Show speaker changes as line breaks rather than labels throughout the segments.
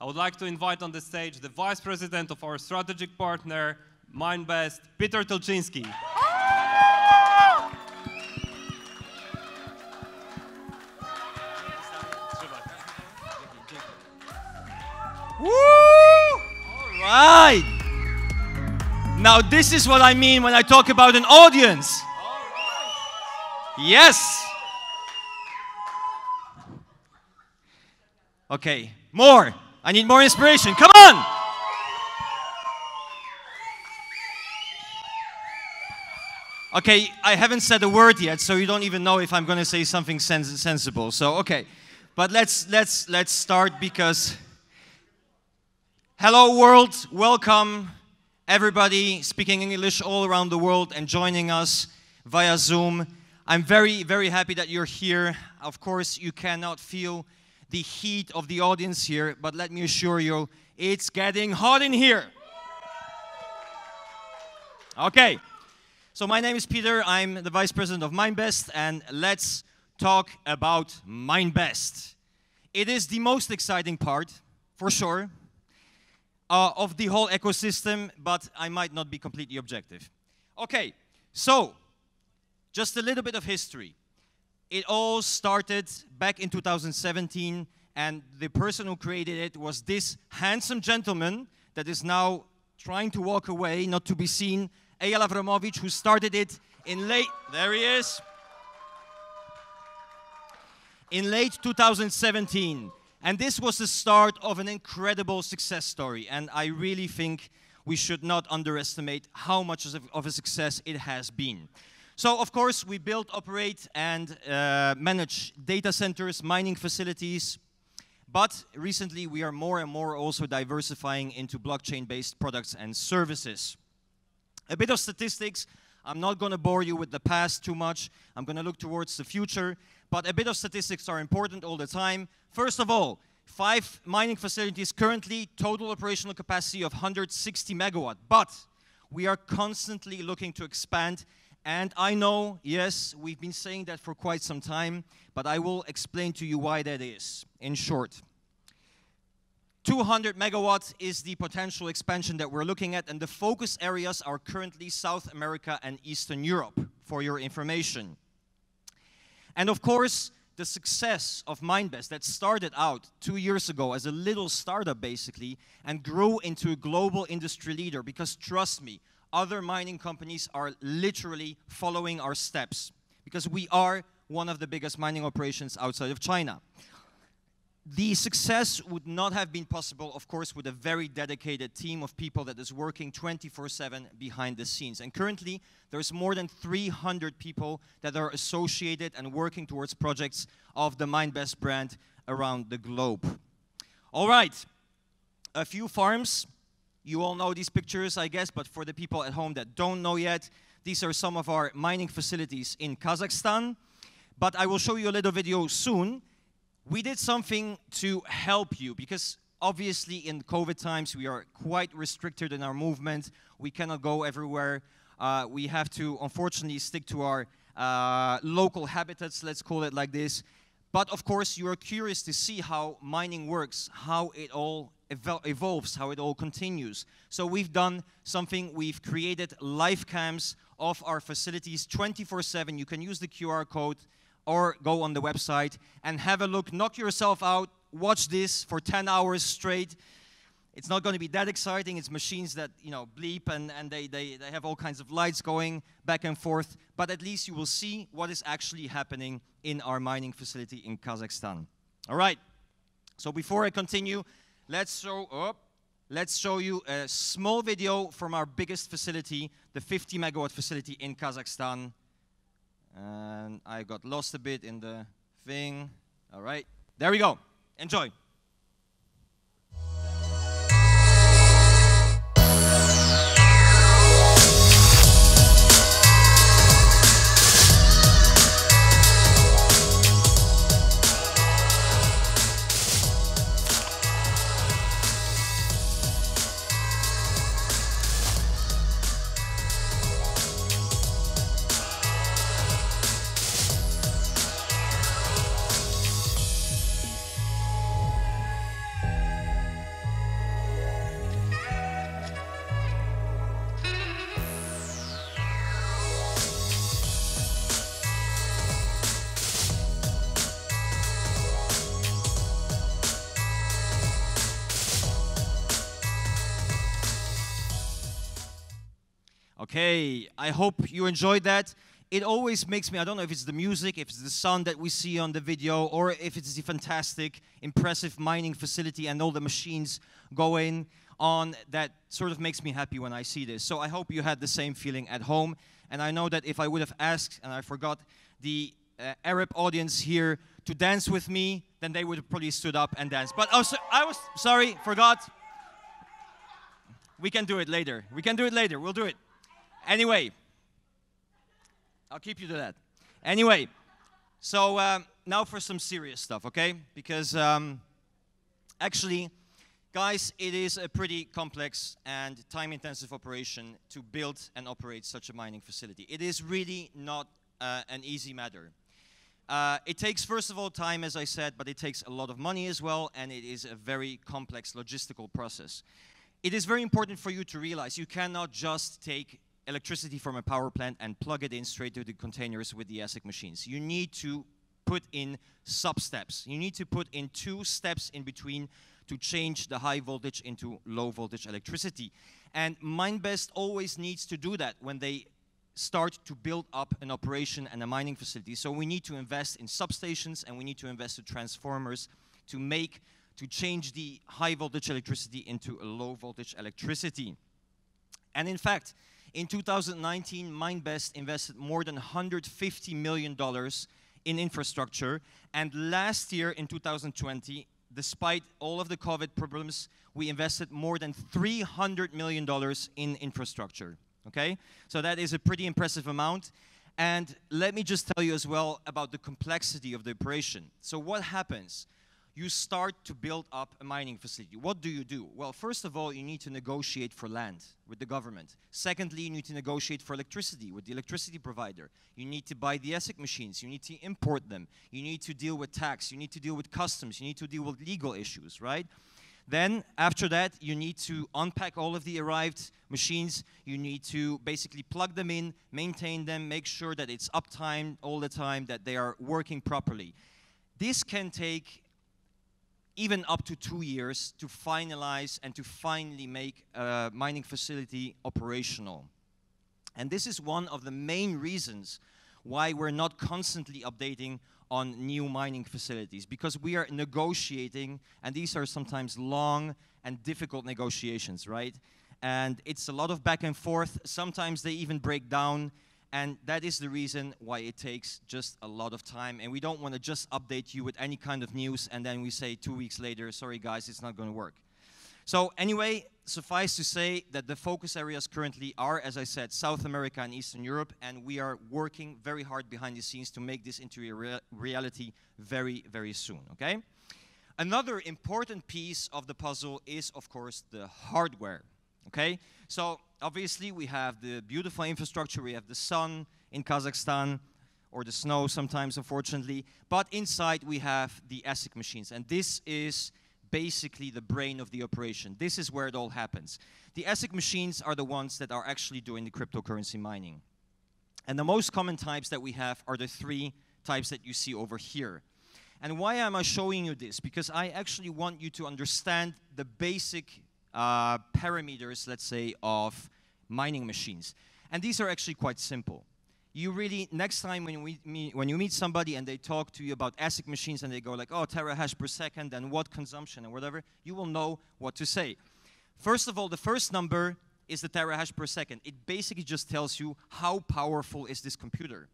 I would like to invite on the stage the Vice President of our strategic partner, MineBest, Peter Tulczynski.
Woo! All right. Now this is what I mean when I talk about an audience. Yes. Okay, more. I need more inspiration. Come on. Okay, I haven't said a word yet, so you don't even know if I'm going to say something sensible. So, okay. But let's start because hello world, welcome everybody speaking English all around the world and joining us via Zoom. I'm very, very happy that you're here. Of course, you cannot feel the heat of the audience here, but let me assure you, it's getting hot in here. Okay, so my name is Peter. I'm the Vice President of MineBest, and let's talk about MineBest. It is the most exciting part, for sure, of the whole ecosystem, but I might not be completely objective. Okay, so just a little bit of history. It all started back in 2017, and the person who created it was this handsome gentleman that is now trying to walk away, not to be seen, Eyal Avramovich, who started it in there he is, in late 2017. And this was the start of an incredible success story, and I really think we should not underestimate how much of a success it has been. So, of course, we build, operate, and manage data centers, mining facilities. But recently, we are more and more also diversifying into blockchain-based products and services. A bit of statistics. I'm not going to bore you with the past too much. I'm going to look towards the future. But a bit of statistics are important all the time. First of all, 5 mining facilities currently, total operational capacity of 160 megawatt. But we are constantly looking to expand. And I know, yes, we've been saying that for quite some time, but I will explain to you why that is, in short. 200 megawatts is the potential expansion that we're looking at, and the focus areas are currently South America and Eastern Europe, for your information. And of course, the success of MineBest that started out 2 years ago as a little startup, basically, and grew into a global industry leader, because trust me, other mining companies are literally following our steps because we are one of the biggest mining operations outside of China. The success would not have been possible, of course, with a very dedicated team of people that is working 24/7 behind the scenes. And currently, there's more than 300 people that are associated and working towards projects of the MineBest brand around the globe. All right, a few farms. You all know these pictures, I guess, but for the people at home that don't know yet, these are some of our mining facilities in Kazakhstan. But I will show you a little video soon. We did something to help you, because obviously in COVID times we are quite restricted in our movement. We cannot go everywhere. We have to, unfortunately, stick to our local habitats, let's call it like this. But of course, you are curious to see how mining works, how it all evolves, how it all continues. So we've done something. We've created live cams of our facilities 24/7. You can use the QR code or go on the website and have a look. Knock yourself out. Watch this for 10 hours straight. It's not going to be that exciting. It's machines that, you know, bleep and they have all kinds of lights going back and forth. But at least you will see what is actually happening in our mining facility in Kazakhstan. All right. So before I continue, let's show you a small video from our biggest facility, the 50 megawatt facility in Kazakhstan. And I got lost a bit in the thing. All right. There we go. Enjoy. Okay, I hope you enjoyed that. It always makes me, I don't know if it's the music, if it's the sun that we see on the video, or if it's the fantastic, impressive mining facility and all the machines going on, that sort of makes me happy when I see this. So I hope you had the same feeling at home. And I know that if I would have asked, and I forgot, the Arab audience here to dance with me, then they would have probably stood up and danced. But also, I was, sorry, forgot. We can do it later. We can do it later. We'll do it. Anyway. I'll keep you to that. Anyway, so now for some serious stuff, okay? Because actually, guys, it is a pretty complex and time-intensive operation to build and operate such a mining facility. It is really not an easy matter. It takes, first of all, time, as I said, but it takes a lot of money as well, and it is a very complex logistical process. It is very important for you to realize you cannot just take electricity from a power plant and plug it in straight to the containers with the ASIC machines. You need to put in sub-steps. You need to put in 2 steps in between to change the high voltage into low voltage electricity. And MineBest always needs to do that when they start to build up an operation and a mining facility. So we need to invest in substations, and we need to invest in transformers to change the high voltage electricity into a low voltage electricity. And in fact, in 2019, MineBest invested more than $150 million in infrastructure. And last year, in 2020, despite all of the COVID problems, we invested more than $300 million in infrastructure. Okay? So that is a pretty impressive amount. And let me just tell you as well about the complexity of the operation. So what happens? You start to build up a mining facility. What do? Well, first of all, you need to negotiate for land with the government. Secondly, you need to negotiate for electricity with the electricity provider. You need to buy the ASIC machines. You need to import them. You need to deal with tax. You need to deal with customs. You need to deal with legal issues, right? Then, after that, you need to unpack all of the arrived machines. You need to basically plug them in, maintain them, make sure that it's uptime all the time, that they are working properly. This can take even up to 2 years to finalize and to finally make a mining facility operational. And this is one of the main reasons why we're not constantly updating on new mining facilities, because we are negotiating, and these are sometimes long and difficult negotiations, right? And it's a lot of back and forth. Sometimes they even break down. And that is the reason why it takes just a lot of time. And we don't want to just update you with any kind of news and then we say 2 weeks later, sorry guys, it's not going to work. So anyway, suffice to say that the focus areas currently are, as I said, South America and Eastern Europe. And we are working very hard behind the scenes to make this into a reality very, very soon, okay? Another important piece of the puzzle is, of course, the hardware. Okay, so obviously we have the beautiful infrastructure, we have the sun in Kazakhstan, or the snow sometimes, unfortunately, but inside we have the ASIC machines, and this is basically the brain of the operation. This is where it all happens. The ASIC machines are the ones that are actually doing the cryptocurrency mining. And the most common types that we have are the 3 types that you see over here. And why am I showing you this? Because I actually want you to understand the basic parameters, let's say, of mining machines. And these are actually quite simple. You really, next time when you meet somebody and they talk to you about ASIC machines and they go like, oh, terahash per second and what consumption and whatever, you will know what to say. First of all, the first number is the terahash per second. It basically just tells you how powerful is this computer.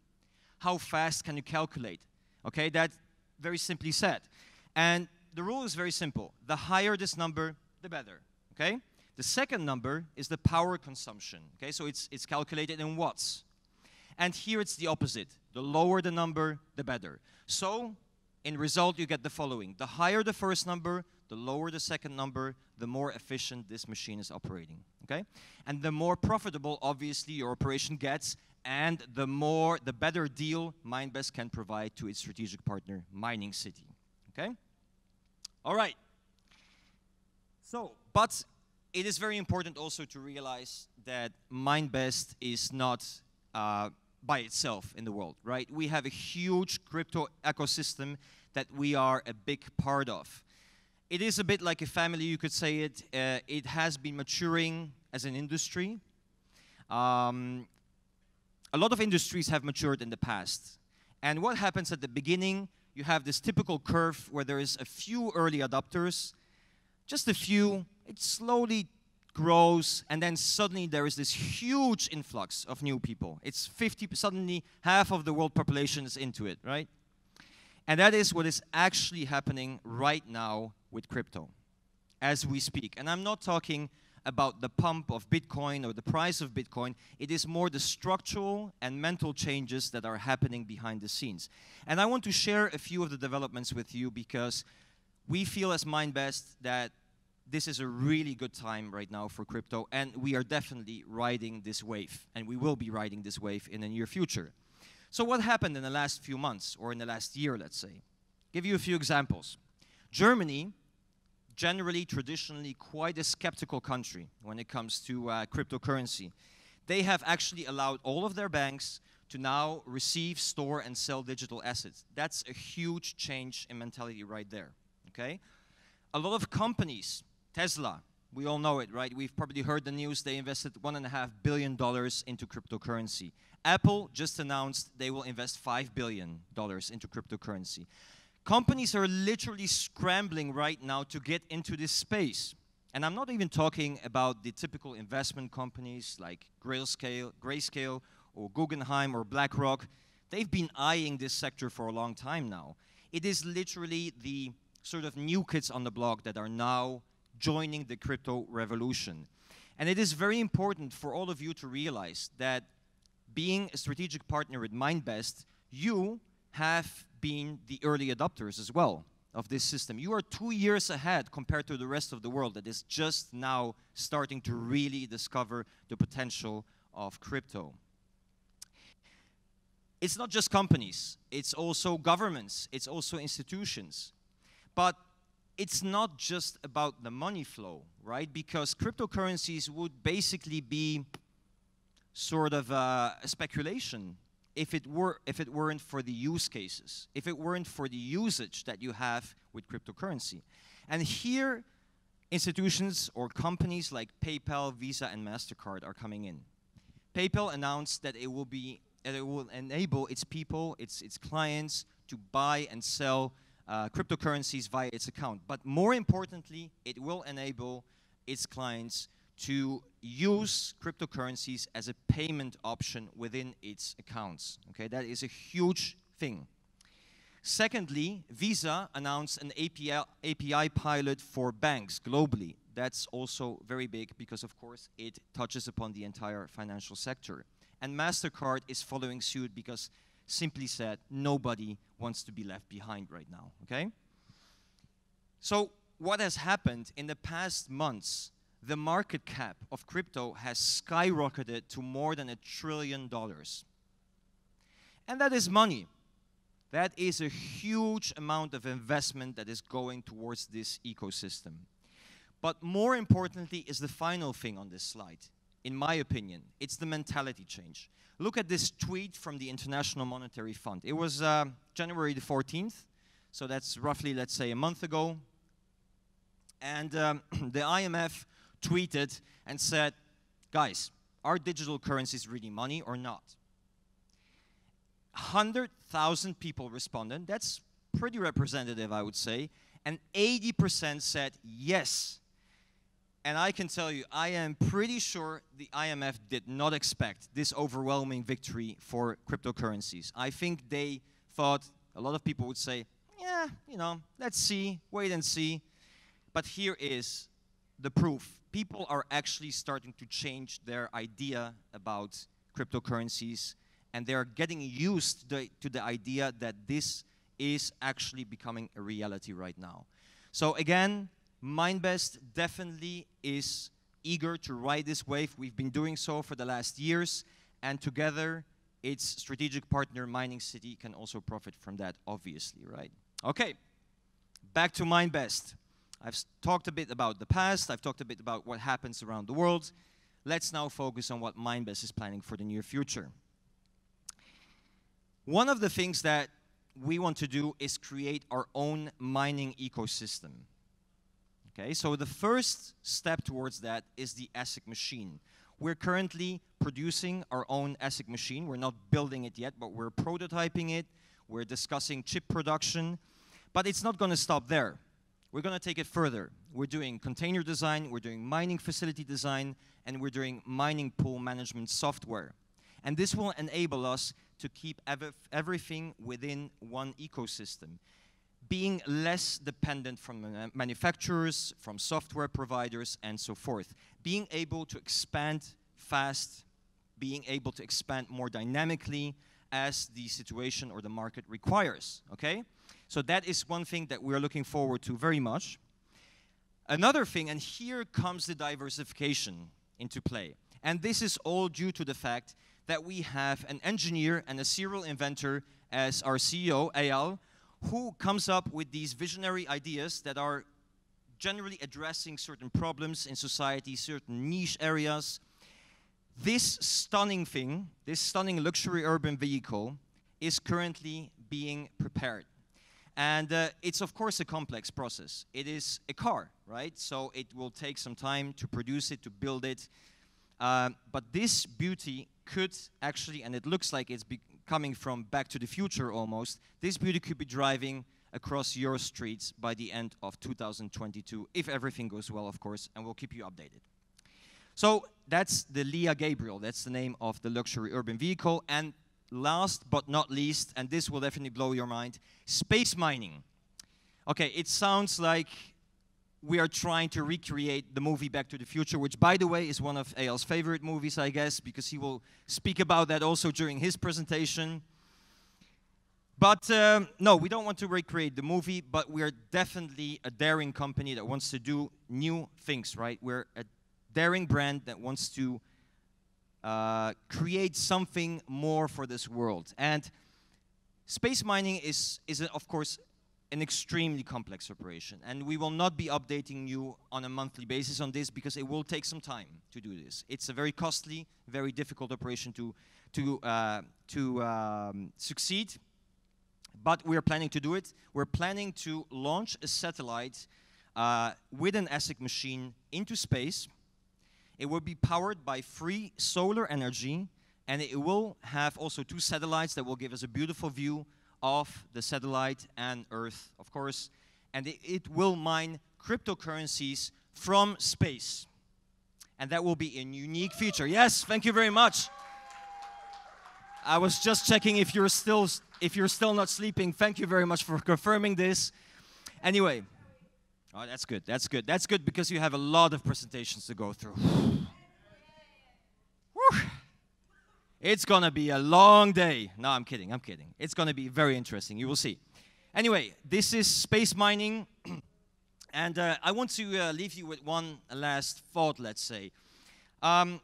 How fast can you calculate? Okay, that's very simply said. And the rule is very simple. The higher this number, the better. Okay? The second number is the power consumption. Okay, so it's calculated in watts. And here it's the opposite. The lower the number, the better. So, in result, you get the following. The higher the first number, the lower the second number, the more efficient this machine is operating. Okay? And the more profitable, obviously, your operation gets, and the better deal MineBest can provide to its strategic partner, Mining City. Okay? All right. So, but it is very important also to realize that MineBest is not by itself in the world, right? We have a huge crypto ecosystem that we are a big part of. It is a bit like a family, you could say it. It has been maturing as an industry. A lot of industries have matured in the past. And what happens at the beginning, you have this typical curve where there is a few early adopters, just a few, it slowly grows, and then suddenly there is this huge influx of new people. It's 50, suddenly half of the world population is into it, right? And that is what is actually happening right now with crypto, as we speak. And I'm not talking about the pump of Bitcoin or the price of Bitcoin. It is more the structural and mental changes that are happening behind the scenes. And I want to share a few of the developments with you because we feel as MineBest that this is a really good time right now for crypto, and we are definitely riding this wave, and we will be riding this wave in the near future. So what happened in the last few months, or in the last year, let's say? Give you a few examples. Germany, generally, traditionally, quite a skeptical country when it comes to cryptocurrency. They have actually allowed all of their banks to now receive, store, and sell digital assets. That's a huge change in mentality right there, okay? A lot of companies, Tesla, we all know it, right? We've probably heard the news. They invested $1.5 billion into cryptocurrency. Apple just announced they will invest $5 billion into cryptocurrency. Companies are literally scrambling right now to get into this space. And I'm not even talking about the typical investment companies like Grayscale or Guggenheim or BlackRock. They've been eyeing this sector for a long time now. It is literally the sort of new kids on the block that are now joining the crypto revolution. And it is very important for all of you to realize that being a strategic partner with MineBest, you have been the early adopters as well of this system. You are 2 years ahead compared to the rest of the world that is just now starting to really discover the potential of crypto. It's not just companies, it's also governments, it's also institutions. But it's not just about the money flow, right? Because cryptocurrencies would basically be sort of a speculation if it weren't for the use cases, if it weren't for the usage that you have with cryptocurrency. And here, institutions or companies like PayPal, Visa, and MasterCard are coming in. PayPal announced that it will enable its people, its clients, to buy and sell cryptocurrencies via its account. But more importantly, it will enable its clients to use cryptocurrencies as a payment option within its accounts. Okay, that is a huge thing. Secondly, Visa announced an API pilot for banks globally. That's also very big because, of course, it touches upon the entire financial sector. And MasterCard is following suit because, simply said, nobody wants to be left behind right now, okay? So what has happened in the past months, the market cap of crypto has skyrocketed to more than $1 trillion. And that is money. That is a huge amount of investment that is going towards this ecosystem. But more importantly is the final thing on this slide. In my opinion, it's the mentality change. Look at this tweet from the International Monetary Fund. It was January the 14th, so that's roughly, let's say, a month ago. And the IMF tweeted and said, guys, are digital currencies really money or not? 100,000 people responded. That's pretty representative, I would say. And 80% said yes. And I can tell you, I am pretty sure the IMF did not expect this overwhelming victory for cryptocurrencies. I think they thought, a lot of people would say, yeah, you know, let's see, wait and see. But here is the proof. People are actually starting to change their idea about cryptocurrencies, and they're getting used to the idea that this is actually becoming a reality right now. So again, MineBest definitely is eager to ride this wave. We've been doing so for the last years, and together, its strategic partner, Mining City, can also profit from that, obviously, right? Okay, back to MineBest. I've talked a bit about the past. I've talked a bit about what happens around the world. Let's now focus on what MineBest is planning for the near future. One of the things that we want to do is create our own mining ecosystem. Okay, so the first step towards that is the ASIC machine. We're currently producing our own ASIC machine. We're not building it yet, but we're prototyping it. We're discussing chip production. But it's not going to stop there. We're going to take it further. We're doing container design, we're doing mining facility design, and we're doing mining pool management software. And this will enable us to keep everything within one ecosystem, being less dependent from manufacturers, from software providers, and so forth. Being able to expand fast, being able to expand more dynamically as the situation or the market requires, okay? So that is one thing that we're looking forward to very much. Another thing, and here comes the diversification into play. And this is all due to the fact that we have an engineer and a serial inventor as our CEO, Eyal, who comes up with these visionary ideas that are generally addressing certain problems in society, certain niche areas. This stunning thing, this stunning luxury urban vehicle, is currently being prepared. And it's, of course, a complex process. It is a car, right? So it will take some time to produce it, to build it. But this beauty could actually, and it looks like it's coming from Back to the Future almost, this beauty could be driving across your streets by the end of 2022, if everything goes well, of course, and we'll keep you updated. So that's the Leah Gabriel. That's the name of the luxury urban vehicle. And last but not least, and this will definitely blow your mind, space mining. Okay, it sounds like we are trying to recreate the movie Back to the Future, which, by the way, is one of Eyal's favorite movies, I guess, because he will speak about that also during his presentation. But no, we don't want to recreate the movie, but we're definitely a daring company that wants to do new things, right? We're a daring brand that wants to create something more for this world. And space mining is of course, an extremely complex operation. And we will not be updating you on a monthly basis on this because it will take some time to do this. It's a very costly, very difficult operation to succeed. But we're planning to do it. We're planning to launch a satellite with an ASIC machine into space. It will be powered by free solar energy, and it will have also 2 satellites that will give us a beautiful view of the satellite and Earth, of course. And it will mine cryptocurrencies from space. And that will be a unique feature. Yes, thank you very much. I was just checking if you're still not sleeping. Thank you very much for confirming this. Anyway. Oh, that's good, that's good. That's good because you have a lot of presentations to go through. Whew. It's gonna be a long day. No, I'm kidding, I'm kidding. It's gonna be very interesting, you will see. Anyway, this is space mining. And I want to leave you with one last thought, let's say. You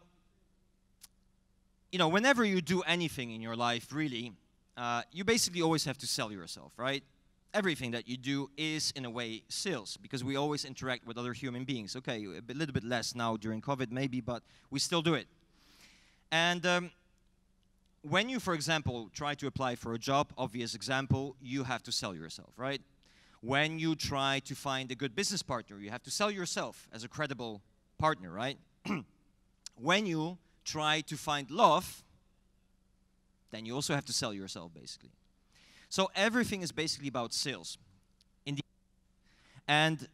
know, whenever you do anything in your life, really, you basically always have to sell yourself, right? Everything that you do is, in a way, sales, because we always interact with other human beings. Okay, a little bit less now during COVID, maybe, but we still do it. And when you, for example, try to apply for a job, obvious example, you have to sell yourself, right? When you try to find a good business partner, you have to sell yourself as a credible partner, right? When you try to find love, then you also have to sell yourself, basically. So everything is basically about sales. And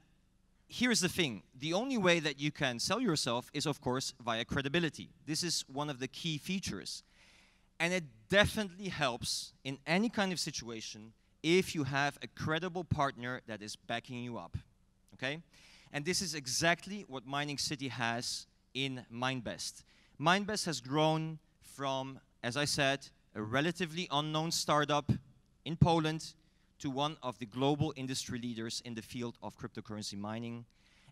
here's the thing. The only way that you can sell yourself is, of course, via credibility. This is one of the key features. And it definitely helps in any kind of situation if you have a credible partner that is backing you up. Okay? And this is exactly what Mining City has in MineBest. MineBest has grown from, as I said, a relatively unknown startup in Poland to one of the global industry leaders in the field of cryptocurrency mining.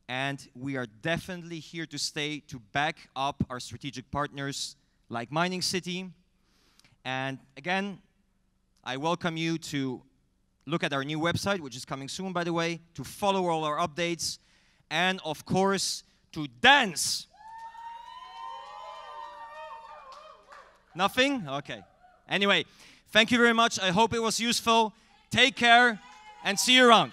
And we are definitely here to stay to back up our strategic partners like Mining City. And again, I welcome you to look at our new website, which is coming soon, by the way, to follow all our updates, and of course, to dance. Nothing? Okay. Anyway, thank you very much. I hope it was useful. Take care and see you around.